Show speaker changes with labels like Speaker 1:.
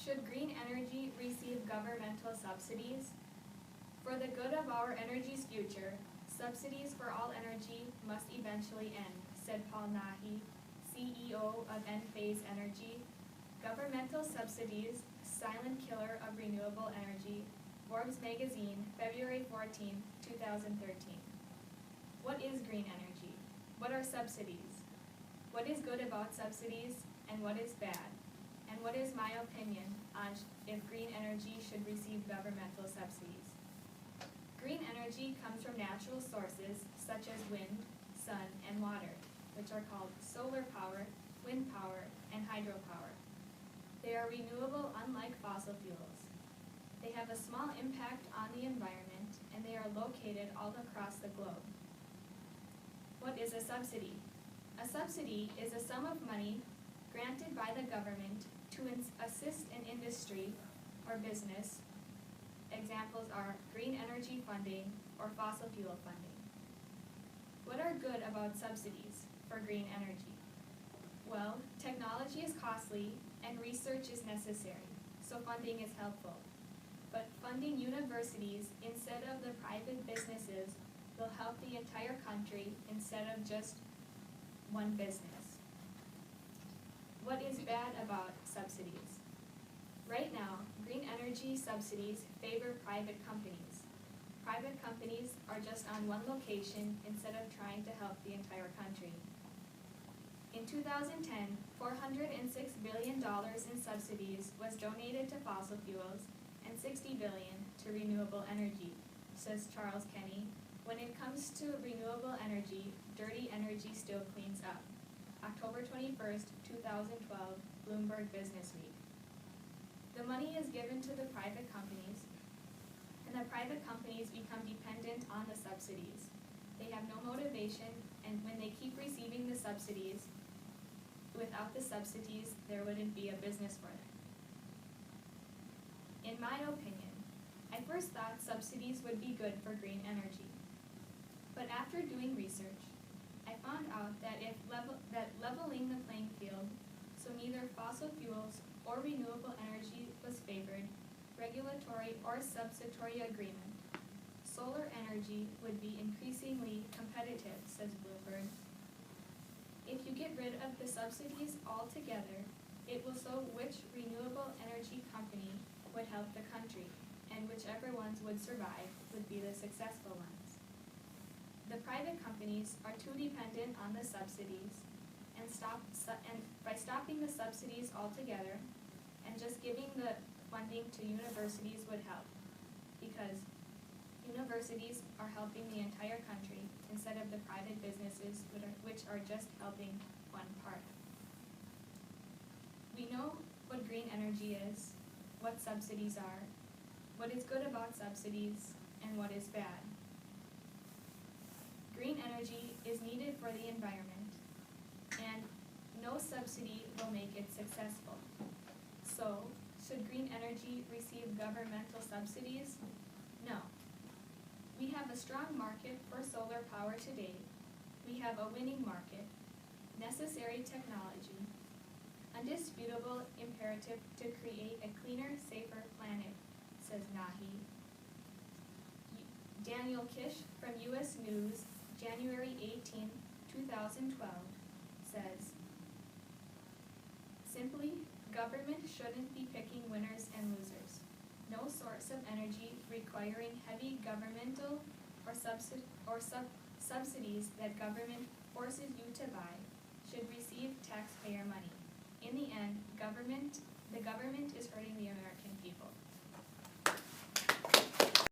Speaker 1: Should green energy receive governmental subsidies? For the good of our energy's future, subsidies for all energy must eventually end, said Paul Nahi, CEO of Enphase Energy. Governmental subsidies, silent killer of renewable energy, Forbes magazine, February 14, 2013. What is green energy? What are subsidies? What is good about subsidies and what is bad? And what is my opinion on if green energy should receive governmental subsidies? Green energy comes from natural sources such as wind, sun, and water, which are called solar power, wind power, and hydropower. They are renewable unlike fossil fuels. They have a small impact on the environment, and they are located all across the globe. What is a subsidy? A subsidy is a sum of money granted by the government to assist an industry or business. Examples are green energy funding or fossil fuel funding. What are good about subsidies for green energy? Well, technology is costly and research is necessary, so funding is helpful. But funding universities instead of the private businesses will help the entire country instead of just one business. What is bad about subsidies? Right now, green energy subsidies favor private companies. Private companies are just on one location instead of trying to help the entire country. In 2010, $406 billion in subsidies was donated to fossil fuels and $60 billion to renewable energy, says Charles Kenny. When it comes to renewable energy, dirty energy still cleans up. October 21st, 2012, Bloomberg Business Week. The money is given to the private companies, and the private companies become dependent on the subsidies. They have no motivation, and when they keep receiving the subsidies, without the subsidies, there wouldn't be a business for them. In my opinion, I first thought subsidies would be good for green energy. But after doing research, I found out that leveling the playing field, so neither fossil fuels or renewable energy was favored, regulatory or subsidiary agreement, solar energy would be increasingly competitive, says Bloomberg. If you get rid of the subsidies altogether, it will show which renewable energy company would help the country, and whichever ones would survive would be the successful ones. The private companies are too dependent on the subsidies, and by stopping the subsidies altogether and just giving the funding to universities would help, because universities are helping the entire country instead of the private businesses which are just helping one part. We know what green energy is, what subsidies are, what is good about subsidies, and what is bad. Green energy is needed for the environment, and no subsidy will make it successful. So, should green energy receive governmental subsidies? No. We have a strong market for solar power today. We have a winning market, necessary technology, undisputable imperative to create a cleaner, safer planet, says Nahi. Daniel Kish from U.S. News, January 18, 2012, says, simply, government shouldn't be picking winners and losers. No source of energy requiring heavy governmental or subsidies that government forces you to buy should receive taxpayer money. In the end, the government is hurting the American people.